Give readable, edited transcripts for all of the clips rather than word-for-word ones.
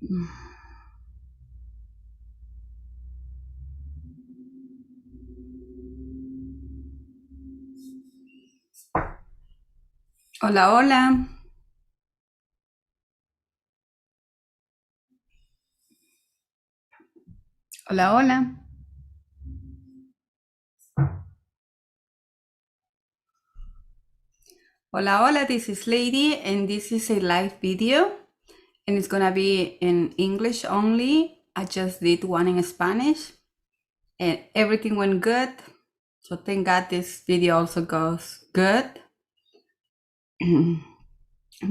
Hola, hola. Hola, hola. Hola, hola. This is Lady, and this is a live video, and it's gonna be in English only. I just did one in Spanish, and everything went good. So thank God this video also goes good.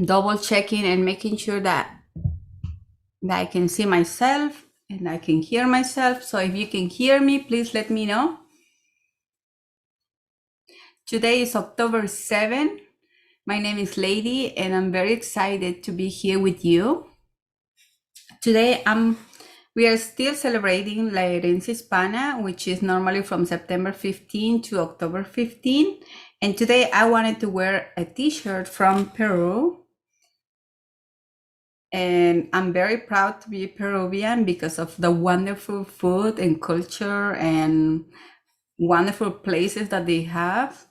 Double checking and making sure that I can see myself and I can hear myself. So if you can hear me, please let me know. Today is October 7. My name is Lady, and I'm very excited to be here with you. Today, we are still celebrating La Herencia Hispana, which is normally from September 15 to October 15. And today I wanted to wear a t-shirt from Peru. And I'm very proud to be Peruvian because of the wonderful food and culture and wonderful places that they have.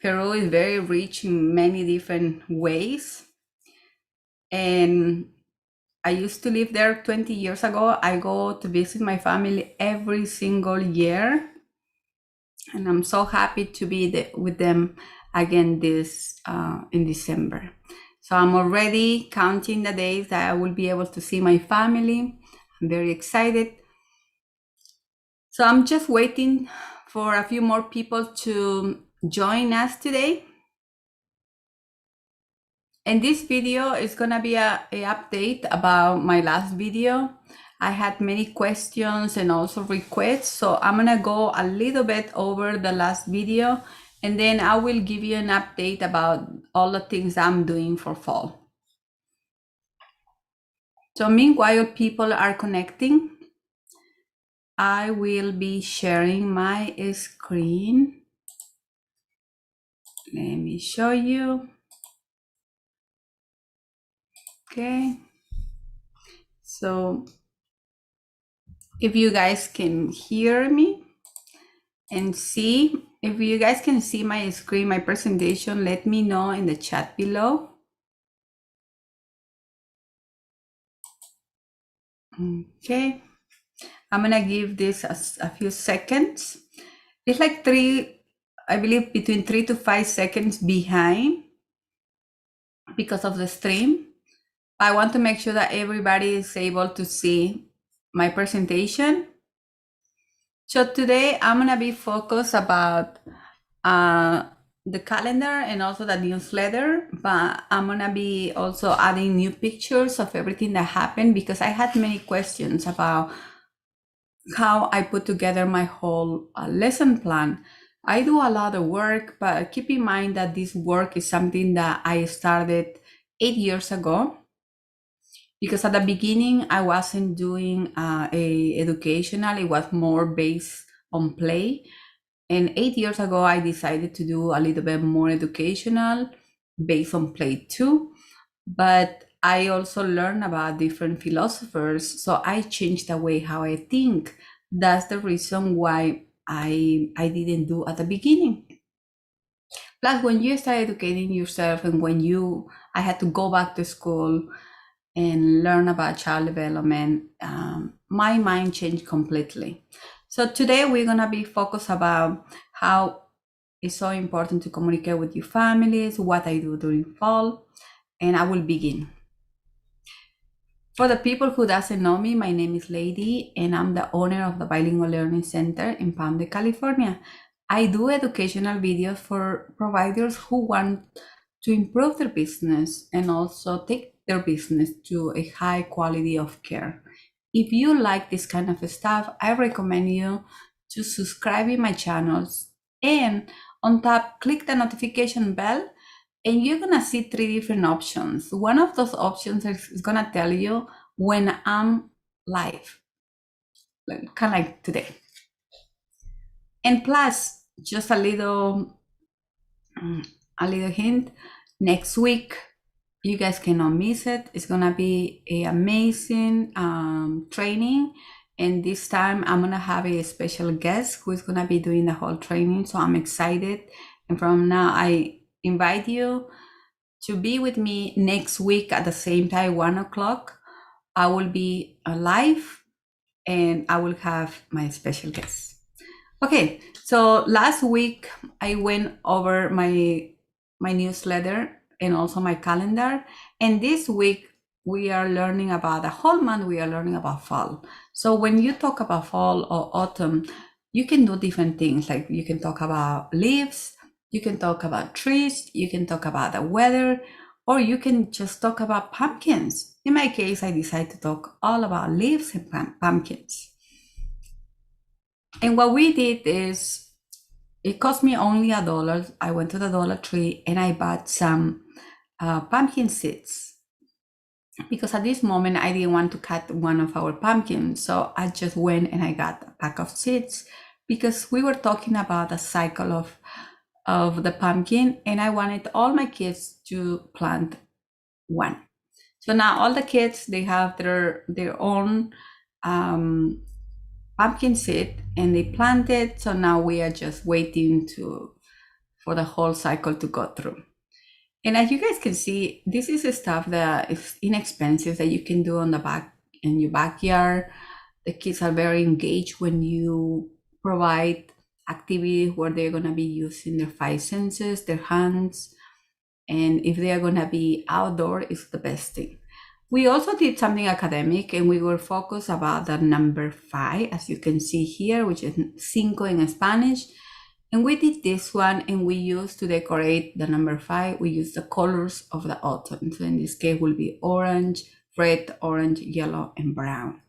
Peru is very rich in many different ways. And I used to live there 20 years ago. I go to visit my family every single year. And I'm so happy to be with them again this in December. So I'm already counting the days that I will be able to see my family. I'm very excited. So I'm just waiting for a few more people to join us today. And this video is gonna be a update about my last video. I had many questions and also requests, so I'm gonna go a little bit over the last video, and then I will give you an update about all the things I'm doing for fall. So meanwhile people are connecting, I will be sharing my screen. Let me show you. Okay, so if you guys can hear me and see, if you guys can see my screen, my presentation, let me know in the chat below. Okay, I'm gonna give this a few seconds. It's like I believe between 3 to 5 seconds behind because of the stream. I want to make sure that everybody is able to see my presentation. So today I'm gonna be focused about the calendar and also the newsletter, but I'm gonna be also adding new pictures of everything that happened because I had many questions about how I put together my whole lesson plan. I do a lot of work, but keep in mind that this work is something that I started 8 years ago, because at the beginning I wasn't doing a educational, it was more based on play. And 8 years ago, I decided to do a little bit more educational based on play too. But I also learned about different philosophers. So I changed the way how I think. That's the reason why I didn't do at the beginning. Plus, when you start educating yourself and when I had to go back to school and learn about child development, my mind changed completely. So today we're gonna be focused about how it's so important to communicate with your families, what I do during fall, and I will begin. For the people who doesn't know me, my name is Lady, and I'm the owner of the Bilingual Learning Center in Palm Beach, California. I do educational videos for providers who want to improve their business and also take their business to a high quality of care. If you like this kind of stuff, I recommend you to subscribe in my channels, and on top, click the notification bell, and you're gonna see 3 different options. One of those options is gonna tell you when I'm live, kind of like today. And plus, just a little hint, next week You guys cannot miss it. It's gonna be an amazing training. And this time I'm gonna have a special guest who is gonna be doing the whole training. So I'm excited. And from now, I invite you to be with me next week at the same time, 1 o'clock. I will be live and I will have my special guest. Okay, so last week I went over my newsletter and also my calendar. And this week we are learning about the whole month, we are learning about fall. So when you talk about fall or autumn, you can do different things. Like you can talk about leaves, you can talk about trees, you can talk about the weather, or you can just talk about pumpkins. In my case, I decided to talk all about leaves and pumpkins. And what we did is, it cost me only $1. I went to the Dollar Tree and I bought some pumpkin seeds because at this moment I didn't want to cut one of our pumpkins. So I just went and I got a pack of seeds because we were talking about the cycle of the pumpkin and I wanted all my kids to plant one. So now all the kids, they have their own pumpkin seed and they planted. So now we are just waiting for the whole cycle to go through. And as you guys can see, this is the stuff that is inexpensive that you can do on the back in your backyard. The kids are very engaged when you provide activities where they're going to be using their five senses, their hands, and if they are going to be outdoor, it's the best thing. We also did something academic and we were focused about the number 5, as you can see here, which is cinco in Spanish. And we did this one and we used to decorate the number 5. We used the colors of the autumn. So in this case will be orange, red, orange, yellow, and brown.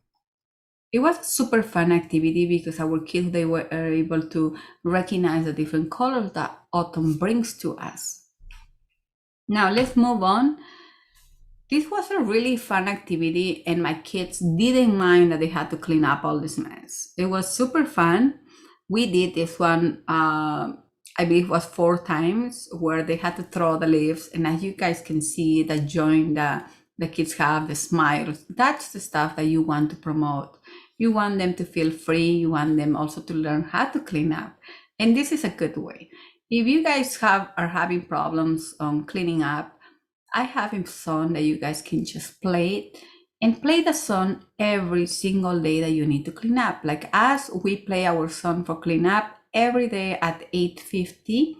It was a super fun activity because our kids, they were able to recognize the different colors that autumn brings to us. Now let's move on. This was a really fun activity and my kids didn't mind that they had to clean up all this mess. It was super fun. We did this one, I believe it was 4 times where they had to throw the leaves. And as you guys can see, the joy that the kids have, the smiles, that's the stuff that you want to promote. You want them to feel free. You want them also to learn how to clean up. And this is a good way. If you guys are having problems on cleaning up, I have a song that you guys can just play it and play the song every single day that you need to clean up. Like us, we play our song for clean up every day at 8:50.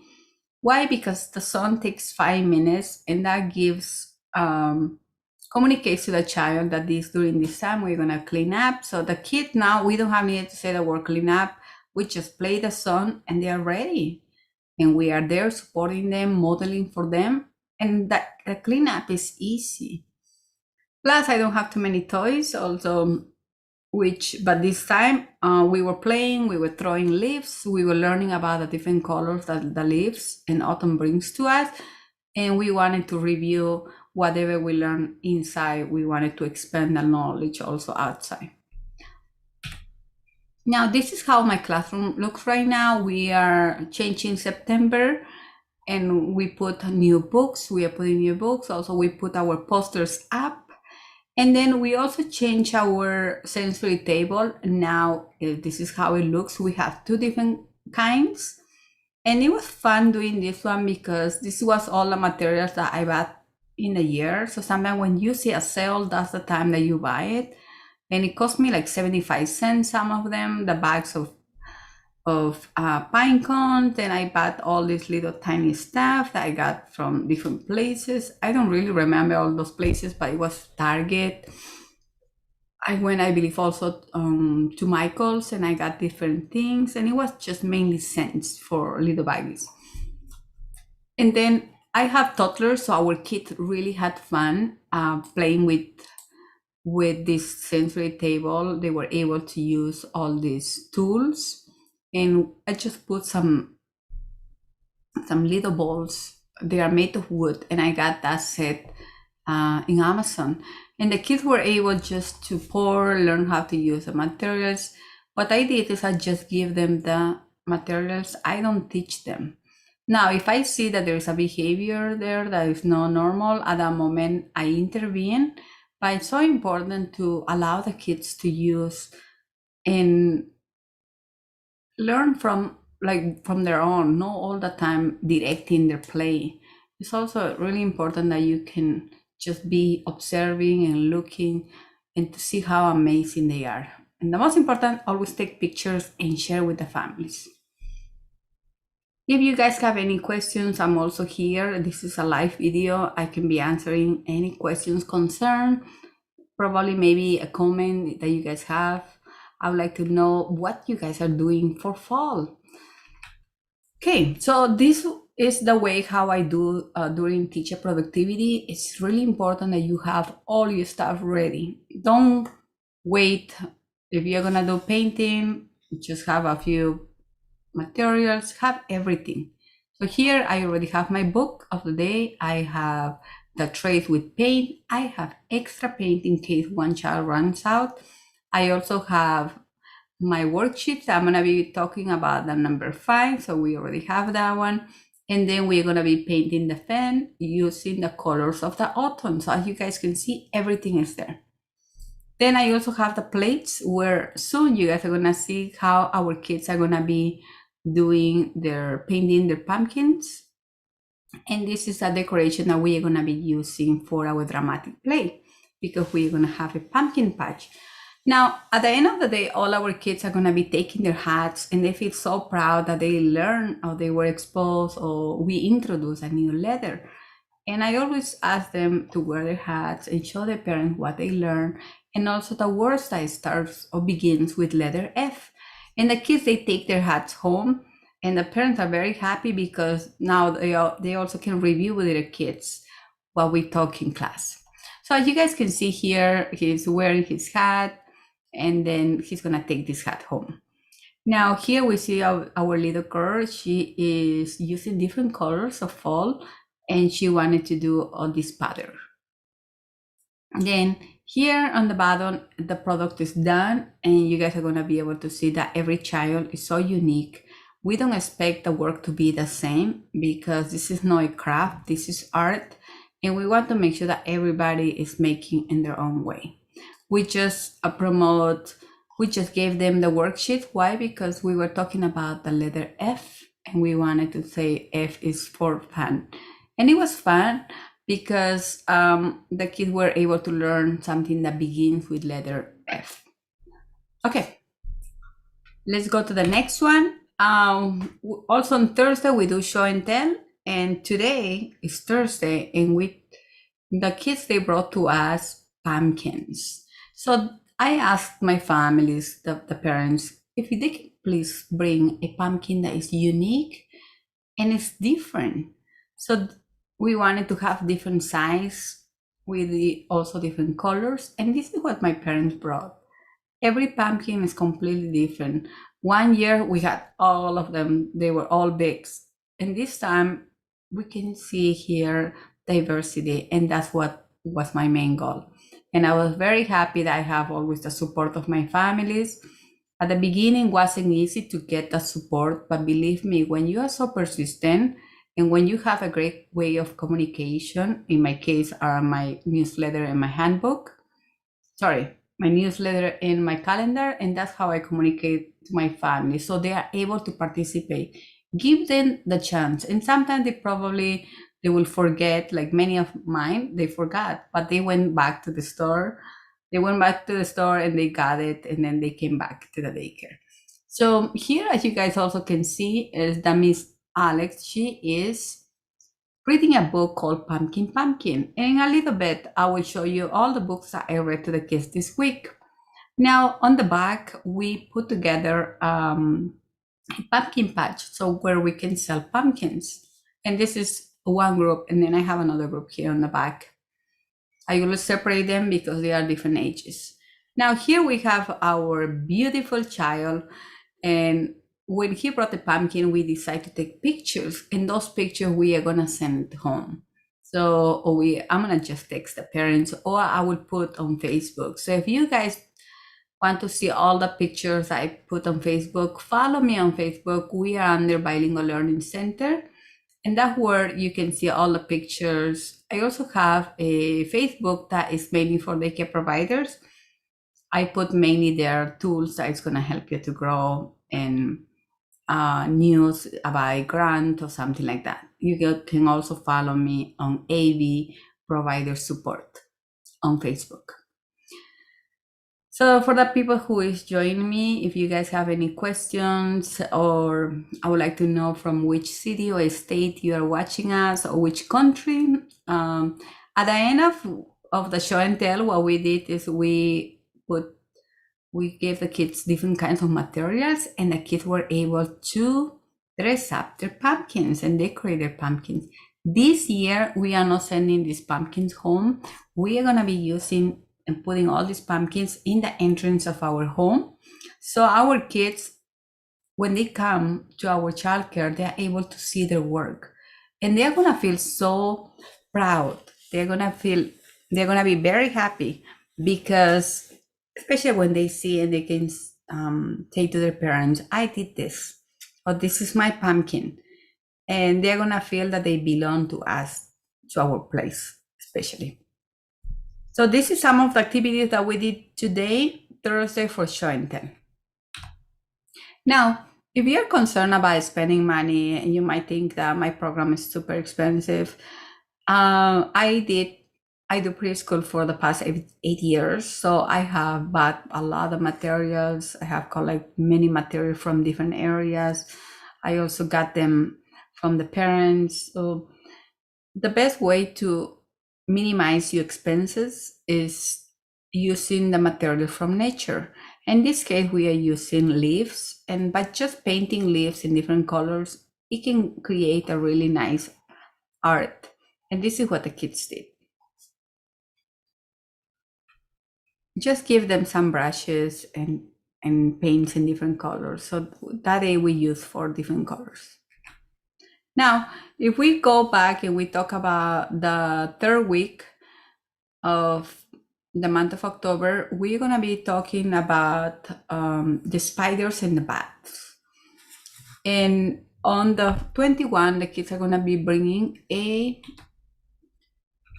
Why? Because the song takes 5 minutes and that gives communicates to the child that during this time we're gonna clean up. So the kid now, we don't have need to say the word clean up. We just play the song and they are ready. And we are there supporting them, modeling for them. And the cleanup is easy. Plus, I don't have too many toys also, but this time we were playing, we were throwing leaves, we were learning about the different colors that the leaves and autumn brings to us. And we wanted to review whatever we learned inside. We wanted to expand the knowledge also outside. Now, this is how my classroom looks right now. We are changing September. And we put new books. We are putting new books. Also, we put our posters up. And then we also change our sensory table. Now, this is how it looks. We have 2 different kinds. And it was fun doing this one because this was all the materials that I bought in a year. So sometimes when you see a sale, that's the time that you buy it. And it cost me like 75 cents, some of them, the bags of pine cones. And I bought all this little tiny stuff that I got from different places. I don't really remember all those places, but it was Target. I went, I believe, also to Michael's and I got different things. And it was just mainly scents for little babies. And then I have toddlers, so our kids really had fun playing with this sensory table. They were able to use all these tools. And I just put some little balls. They are made of wood, and I got that set in Amazon. And the kids were able just to learn how to use the materials. What I did is I just give them the materials. I don't teach them. Now, if I see that there is a behavior there that is not normal, at that moment I intervene. But it's so important to allow the kids to use and learn from their own, not all the time directing their play. It's also really important that you can just be observing and looking and to see how amazing they are. And the most important, always take pictures and share with the families. If you guys have any questions, I'm also here. This is a live video. I can be answering any questions, concern, probably maybe a comment that you guys have. I would like to know what you guys are doing for fall. Okay, so this is the way how I do during teacher productivity. It's really important that you have all your stuff ready. Don't wait. If you're gonna do painting, just have a few materials, have everything. So here I already have my book of the day. I have the trays with paint. I have extra paint in case one child runs out. I also have my worksheets. I'm gonna be talking about the number 5, so we already have that one. And then we're gonna be painting the fan using the colors of the autumn. So as you guys can see, everything is there. Then I also have the plates where soon you guys are gonna see how our kids are gonna be doing their painting their pumpkins. And this is a decoration that we are gonna be using for our dramatic play because we're gonna have a pumpkin patch. Now, at the end of the day, all our kids are gonna be taking their hats and they feel so proud that they learned or they were exposed or we introduced a new letter. And I always ask them to wear their hats and show their parents what they learned and also the words that starts or begins with letter F. And the kids, they take their hats home and the parents are very happy because now they also can review with their kids what we talk in class. So as you guys can see here, he's wearing his hat and then he's gonna take this hat home. Now here we see our little girl. She is using different colors of fall and she wanted to do all this pattern. Then here on the bottom, the product is done and you guys are gonna be able to see that every child is so unique. We don't expect the work to be the same because this is not a craft, this is art. And we want to make sure that everybody is making in their own way. We just we just gave them the worksheet. Why? Because we were talking about the letter F and we wanted to say F is for fun. And it was fun because the kids were able to learn something that begins with letter F. Okay, let's go to the next one. Also on Thursday, we do show and tell. And today is Thursday and the kids, they brought to us pumpkins. So I asked my families, the parents, if they can please bring a pumpkin that is unique and it's different. So we wanted to have different size with also different colors. And this is what my parents brought. Every pumpkin is completely different. One year we had all of them. They were all big. And this time we can see here diversity. And that's what was my main goal. And I was very happy that I have always the support of my families. At the beginning, it wasn't easy to get the support, but believe me, when you are so persistent and when you have a great way of communication, in my case are my newsletter and my handbook, my newsletter and my calendar, and that's how I communicate to my family. So they are able to participate. Give them the chance. And sometimes they will forget, like many of mine, they forgot, but they went back to the store. They went back to the store and they got it, and then they came back to the daycare. So here, as you guys also can see, is that Miss Alex, she is reading a book called Pumpkin Pumpkin. And in a little bit, I will show you all the books that I read to the kids this week. Now, on the back, we put together a pumpkin patch, so where we can sell pumpkins. And this is one group, and then I have another group here on the back. I will separate them because they are different ages. Now here we have our beautiful child, and when he brought the pumpkin, we decided to take pictures, and those pictures we are gonna send home. So I'm gonna just text the parents, or I will put on Facebook. So if you guys want to see all the pictures I put on Facebook, follow me on Facebook. We are under Bilingual Learning Center. And that's where you can see all the pictures. I also have a Facebook that is mainly for daycare providers. I put mainly their tools that is going to help you to grow, and news about a grant or something like that. You can also follow me on AV Provider Support on Facebook. So for the people who is joining me, if you guys have any questions, or I would like to know from which city or state you are watching us, or which country, at the end of the show and tell, what we did is we gave the kids different kinds of materials, and the kids were able to dress up their pumpkins and decorate their pumpkins. This year, we are not sending these pumpkins home. We are going to be using and putting all these pumpkins in the entrance of our home. So our kids, when they come to our childcare, they're able to see their work, and they're going to feel so proud. They're going to be very happy, because especially when they see and they can say to their parents, I did this, or this is my pumpkin. And they're going to feel that they belong to us, to our place, especially. So this is some of the activities that we did today, Thursday, for show and tell. Now, if you're concerned about spending money and you might think that my program is super expensive, I do preschool for the past 8 years. So I have bought a lot of materials. I have collected many materials from different areas. I also got them from the parents. So the best way to minimize your expenses is using the material from nature. In this case, we are using leaves, and by just painting leaves in different colors, it can create a really nice art. And this is what the kids did. Just give them some brushes and paints in different colors. So that day we use 4 different colors. Now, if we go back and we talk about the 3rd week of the month of October, we're going to be talking about the spiders and the bats. And on the 21, the kids are going to be bringing let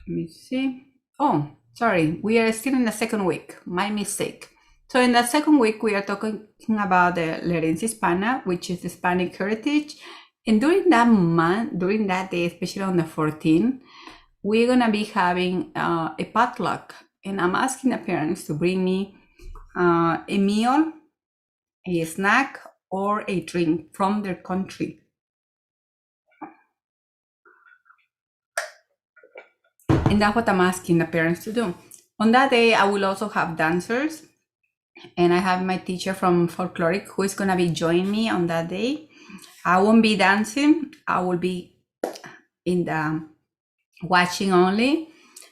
me see. Oh, sorry, we are still in the 2nd week. My mistake. So in the 2nd week, we are talking about the Herencia Hispana, which is Hispanic Heritage. And during that month, during that day, especially on the 14th, we're going to be having a potluck. And I'm asking the parents to bring me a meal, a snack, or a drink from their country. And that's what I'm asking the parents to do. On that day, I will also have dancers. And I have my teacher from folkloric who is going to be joining me on that day. I won't be dancing. I will be in the watching only.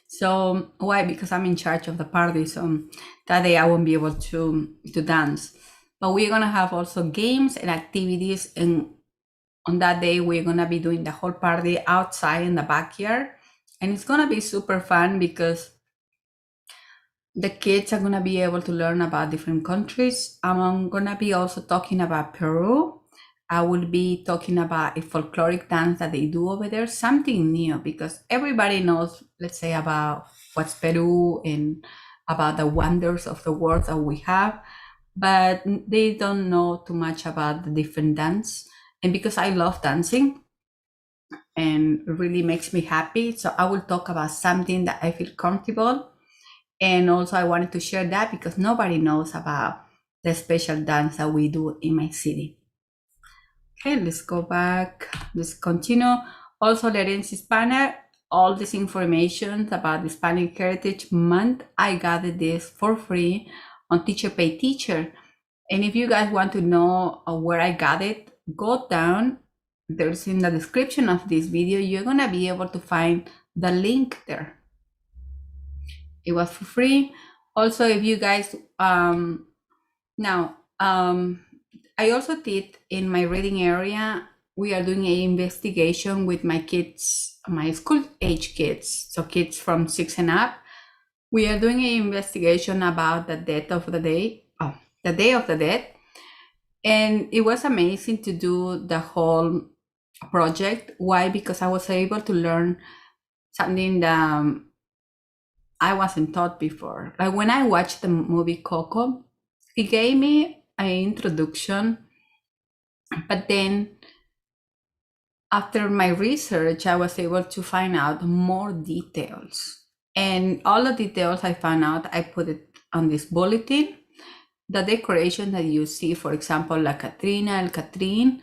So why? Because I'm in charge of the party. So that day I won't be able to dance. But we're going to have also games and activities. And on that day, we're going to be doing the whole party outside in the backyard. And it's going to be super fun because the kids are going to be able to learn about different countries. I'm going to be also talking about Peru. I will be talking about a folkloric dance that they do over there, something new, because everybody knows, let's say, about what's Peru and about the wonders of the world that we have, but they don't know too much about the different dance. And because I love dancing and it really makes me happy, so I will talk about something that I feel comfortable. And also I wanted to share that because nobody knows about the special dance that we do in my city. Okay, let's go back. Let's continue. Also, Herencia Hispana, all this information about the Hispanic Heritage Month, I gathered this for free on Teacher Pay Teacher. And if you guys want to know where I got it, go down. There's in the description of this video, you're going to be able to find the link there. It was for free. Also, if you guys, I also did in my reading area, we are doing an investigation with my kids, my school age kids, so kids from 6 and up. We are doing an investigation about the Day of the Dead. And it was amazing to do the whole project. Why? Because I was able to learn something that I wasn't taught before. Like when I watched the movie Coco, it gave me an introduction, but then after my research, I was able to find out more details. And all the details I found out, I put it on this bulletin. The decoration that you see, for example, La Catrina, El Catrin,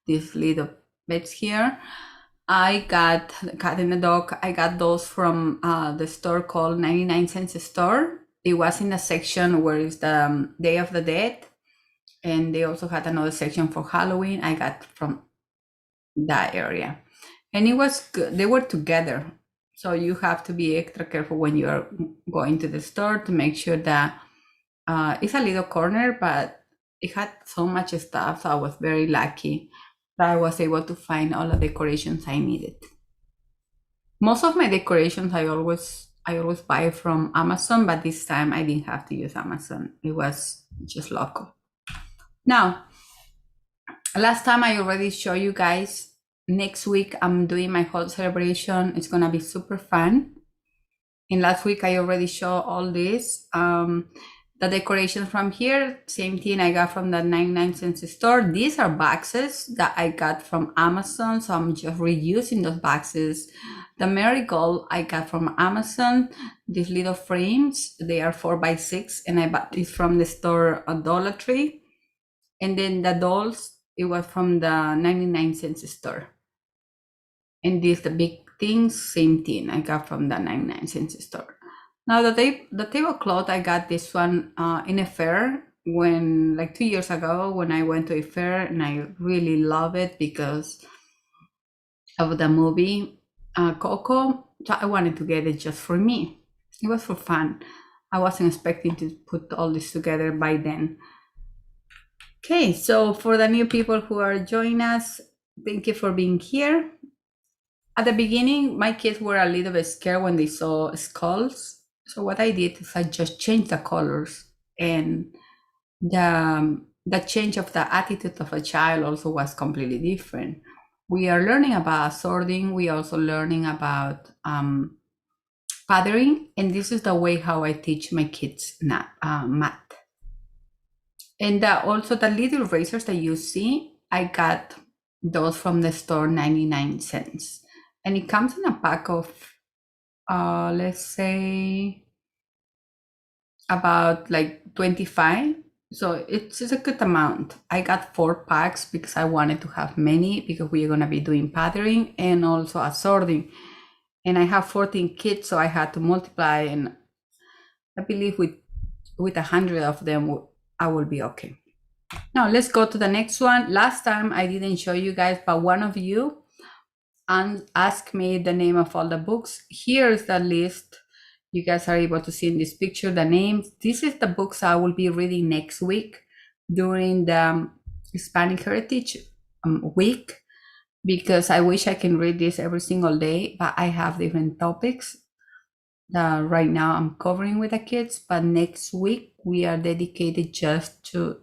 these little beds here, I got the cat and the dog. I got those from the store called 99 Cents Store. It was in a section where it's the Day of the Dead. And they also had another section for Halloween. I got from that area. And it was good. They were together. So you have to be extra careful when you are going to the store to make sure that it's a little corner, but it had so much stuff. So I was very lucky that I was able to find all the decorations I needed. Most of my decorations I always buy from Amazon, but this time I didn't have to use Amazon. It was just local. Now, last time I already showed you guys. Next week I'm doing my whole celebration. It's gonna be super fun. And last week I already showed all this. The decorations from here, same thing I got from the 99 cents store. These are boxes that I got from Amazon, so I'm just reusing those boxes. The marigold I got from Amazon. These little frames, they are 4x6, and I bought this from the store Dollar Tree. And then the dolls, it was from the 99 cents store. And these, the big things, same thing I got from the 99 cents store. Now the tablecloth, I got this one in a fair when, like 2 years ago, when I went to a fair, and I really love it because of the movie Coco. So I wanted to get it just for me. It was for fun. I wasn't expecting to put all this together by then. Okay, so for the new people who are joining us, thank you for being here. At the beginning, my kids were a little bit scared when they saw skulls. So what I did is I just changed the colors, and the change of the attitude of a child also was completely different. We are learning about sorting. We are also learning about patterning, and this is the way how I teach my kids math. And also the little razors that you see, I got those from the store 99 cents. And it comes in a pack of, let's say, about like 25. So it's a good amount. I got 4 packs because I wanted to have many, because we're going to be doing patterning and also assorting. And I have 14 kids, so I had to multiply. And I believe with 100 of them, I will be okay. Now let's go to the next one. Last time I didn't show you guys, but one of you asked me the name of all the books. Here's the list. You guys are able to see in this picture the names. This is the books I will be reading next week during the Hispanic Heritage week, because I wish I can read this every single day, but I have different topics that right now I'm covering with the kids. But next week we are dedicated just to,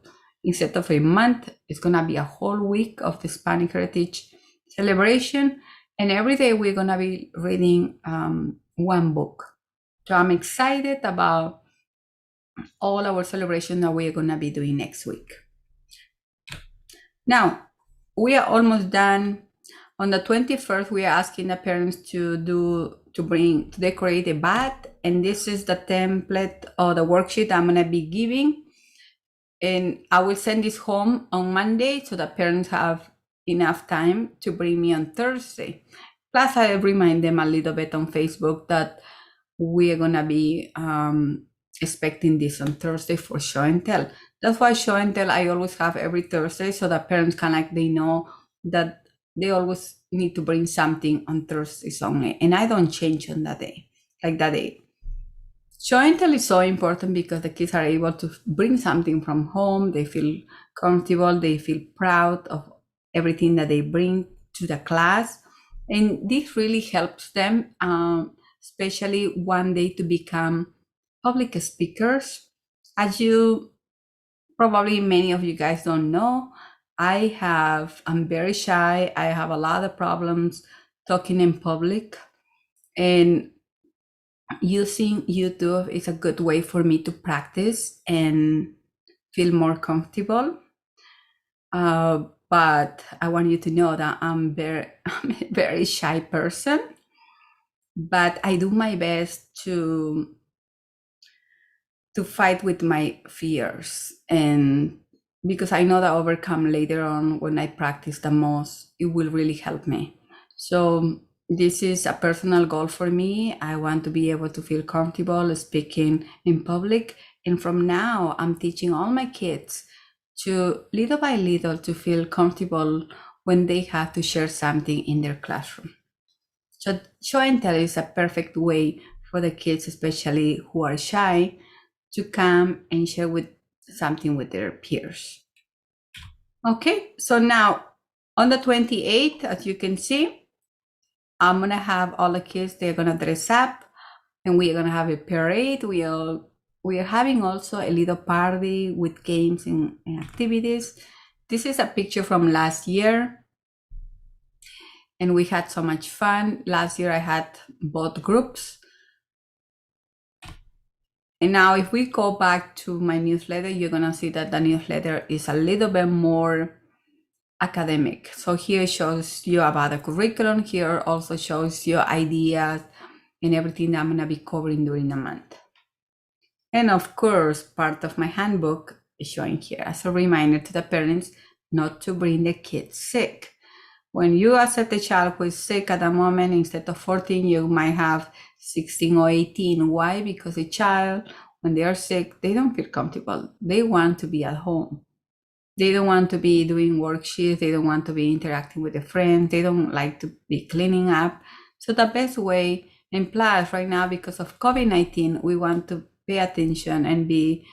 instead of a month, it's gonna be a whole week of the Hispanic Heritage celebration, and every day we're gonna be reading one book. So I'm excited about all our celebration that we're gonna be doing next week. Now, we are almost done. On the 21st, we are asking the parents to decorate a bath, and this is the template or the worksheet I'm gonna be giving. And I will send this home on Monday so the parents have enough time to bring me on Thursday. Plus, I remind them a little bit on Facebook that we are gonna be expecting this on Thursday for show and tell. That's why show and tell I always have every Thursday, so that parents they know that they always need to bring something on Thursdays only, and I don't change on that day, like that day. Show and tell is so important because the kids are able to bring something from home. They feel comfortable. They feel proud of everything that they bring to the class, and this really helps them, especially one day, to become public speakers. As you probably many of you guys don't know, I'm very shy. I have a lot of problems talking in public, and using YouTube is a good way for me to practice and feel more comfortable. But I want you to know that I'm a very shy person, but I do my best to fight with my fears, and because I know that overcome later on when I practice the most, it will really help me. So this is a personal goal for me. I want to be able to feel comfortable speaking in public, and from now I'm teaching all my kids to little by little to feel comfortable when they have to share something in their classroom. So show and tell is a perfect way for the kids, especially who are shy, to come and share with something with their peers. Okay, so now on the 28th, as you can see, I'm gonna have all the kids, they're gonna dress up, and we're gonna have a parade. We are having also a little party with games and activities. This is a picture from last year, and we had so much fun. Last year I had both groups. And now if we go back to my newsletter, you're gonna see that the newsletter is a little bit more academic. So here it shows you about the curriculum. Here also shows you ideas and everything that I'm gonna be covering during the month. And of course, part of my handbook is showing here as a reminder to the parents not to bring the kids sick. When you accept a child who is sick at the moment, instead of 14, you might have 16 or 18. Why? Because a child, when they are sick, they don't feel comfortable. They want to be at home. They don't want to be doing worksheets. They don't want to be interacting with their friends. They don't like to be cleaning up. So the best way, and plus right now, because of COVID-19, we want to pay attention and be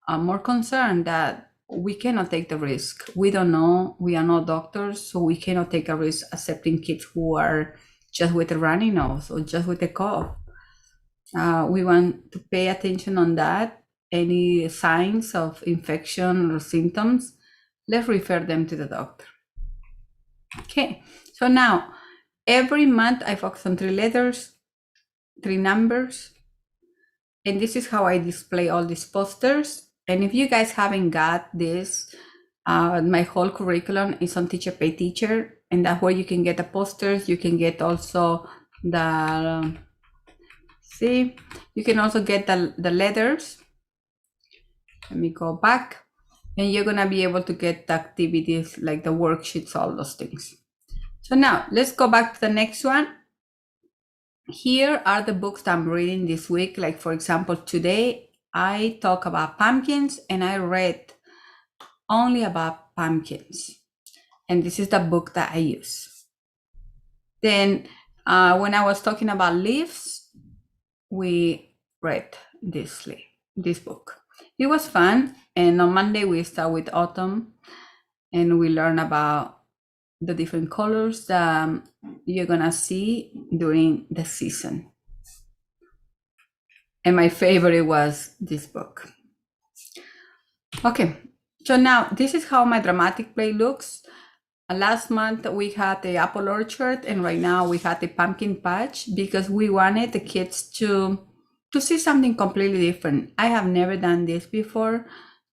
more concerned that we cannot take the risk. We don't know, we are not doctors, so we cannot take a risk accepting kids who are just with a runny nose or just with a cough. We want to pay attention on that. Any signs of infection or symptoms, let's refer them to the doctor. Okay, so now every month I focus on 3 letters, 3 numbers, and this is how I display all these posters. And if you guys haven't got this, my whole curriculum is on Teacher Pay Teacher, and that's where you can get the posters. You can get also the, you can also get the letters. Let me go back. And you're gonna be able to get the activities like the worksheets, all those things. So now let's go back to the next one. Here are the books that I'm reading this week. Like for example, today I talk about pumpkins and I read only about pumpkins. And this is the book that I use. Then when I was talking about leaves, we read this book. It was fun. And on Monday we start with autumn and we learn about the different colors that you're gonna see during the season. And my favorite was this book. Okay, so now this is how my dramatic play looks. Last month we had the apple orchard, and right now we had the pumpkin patch because we wanted the kids to see something completely different. I have never done this before,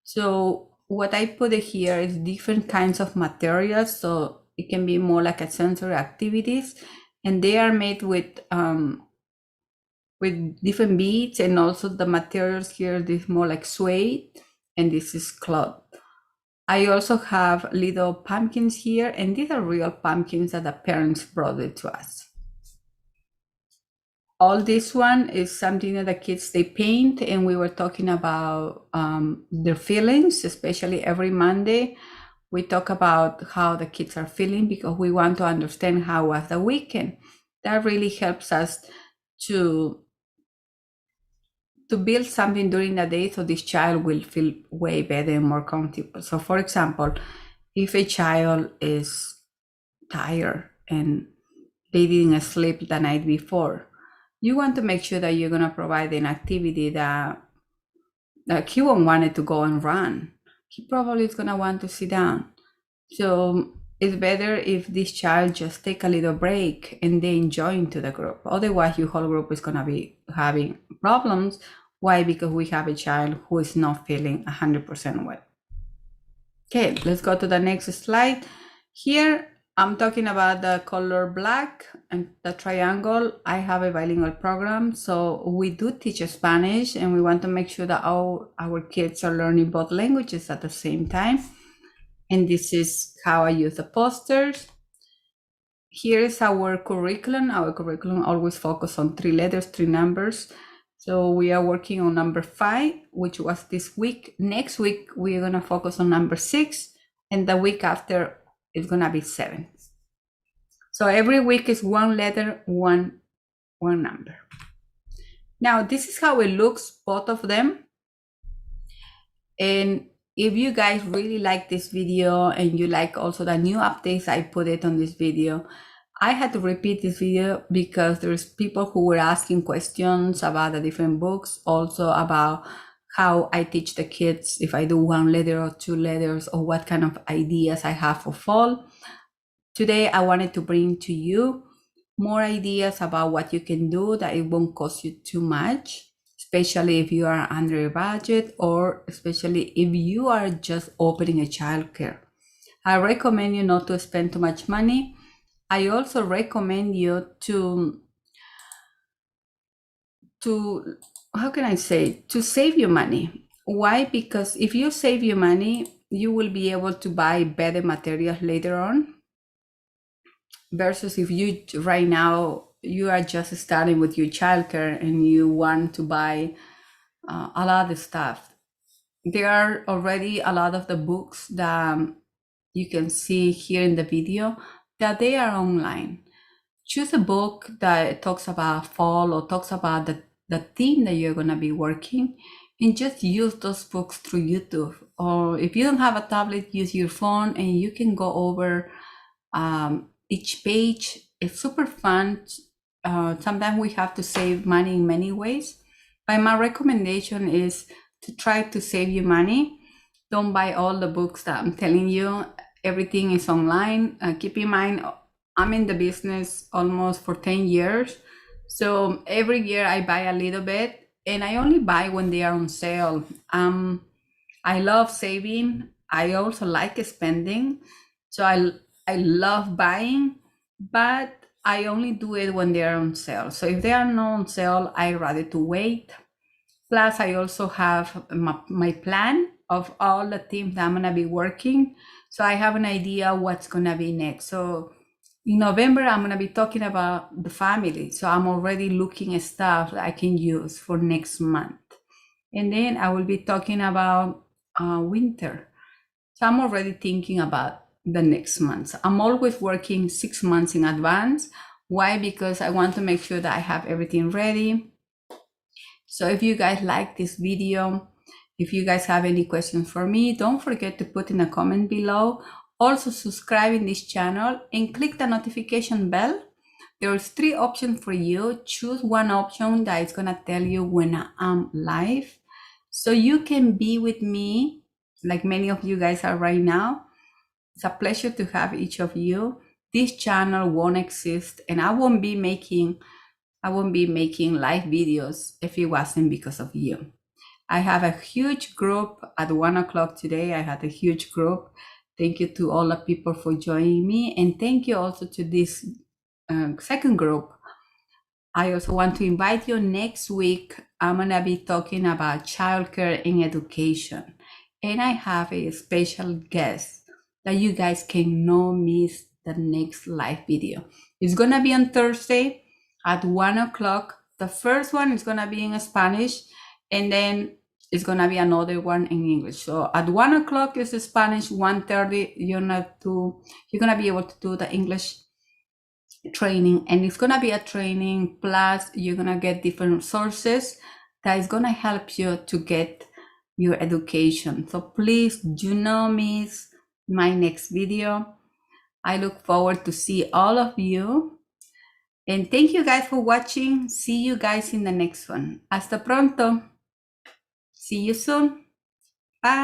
so what I put here is different kinds of materials, so it can be more like a sensory activities, and they are made with different beads, and also the materials here, this more like suede, and this is cloth. I also have little pumpkins here, and these are real pumpkins that the parents brought it to us. All this one is something that the kids, they paint, and we were talking about their feelings, especially every Monday. We talk about how the kids are feeling because we want to understand how was the weekend. That really helps us to build something during the day so this child will feel way better and more comfortable. So for example, if a child is tired and they didn't sleep the night before, you want to make sure that you're going to provide an activity that he won't want to go and run. He probably is going to want to sit down. So it's better if this child just take a little break and then join to the group. Otherwise, your whole group is gonna be having problems. Why? Because we have a child who is not feeling 100% well. Okay, let's go to the next slide. Here, I'm talking about the color black and the triangle. I have a bilingual program, so we do teach Spanish, and we want to make sure that all our kids are learning both languages at the same time. And this is how I use the posters. Here is our curriculum. Our curriculum always focus on 3 letters, 3 numbers. So we are working on number 5, which was this week. Next week, we're gonna focus on number 6, and the week after is gonna be 7. So every week is 1 letter, one number. Now, this is how it looks, both of them. And if you guys really like this video and you like also the new updates I put it on this video, I had to repeat this video because there's people who were asking questions about the different books, also about how I teach the kids, if I do 1 letter or 2 letters, or what kind of ideas I have for fall. Today, I wanted to bring to you more ideas about what you can do that it won't cost you too much, especially if you are under a budget, or especially if you are just opening a childcare. I recommend you not to spend too much money. I also recommend you to how can I say, to save your money. Why? Because if you save your money, you will be able to buy better materials later on, versus if you right now you are just starting with your childcare and you want to buy a lot of stuff. There are already a lot of the books that you can see here in the video that they are online. Choose a book that talks about fall or talks about the theme that you're going to be working, and just use those books through YouTube. Or if you don't have a tablet, use your phone and you can go over each page. It's super fun. Sometimes we have to save money in many ways, but my recommendation is to try to save you money. Don't buy all the books that I'm telling you. Everything is online. Keep in mind, I'm in the business almost for 10 years. So every year I buy a little bit, and I only buy when they are on sale. I love saving. I also like spending. So I love buying, but I only do it when they are on sale. So if they are not on sale, I rather to wait. Plus, I also have my plan of all the themes that I'm gonna be working. So I have an idea what's gonna be next. So in November, I'm gonna be talking about the family. So I'm already looking at stuff that I can use for next month. And then I will be talking about winter. So I'm already thinking about the next month. I'm always working 6 months in advance. Why? Because I want to make sure that I have everything ready. So if you guys like this video, if you guys have any questions for me, don't forget to put in a comment below. Also subscribe in this channel and click the notification bell. There's 3 options for you. Choose one option that is gonna tell you when I'm live, so you can be with me like many of you guys are right now. It's a pleasure to have each of you. This channel won't exist, and I won't be making live videos if it wasn't because of you. I have a huge group at 1 o'clock today. I had a huge group. Thank you to all the people for joining me, and thank you also to this second group. I also want to invite you next week. I'm gonna be talking about childcare in education, and I have a special guest that you guys cannot miss the next live video. It's gonna be on Thursday at 1 o'clock. The first one is gonna be in Spanish, and then it's gonna be another one in English. So at 1 o'clock is Spanish, 1:30 you're gonna be able to do the English training, and it's gonna be a training, plus you're gonna get different sources that is gonna help you to get your education. So please do not miss my next video. I look forward to see all of you, and thank you guys for watching. See you guys in the next one. Hasta pronto. See you soon. Bye.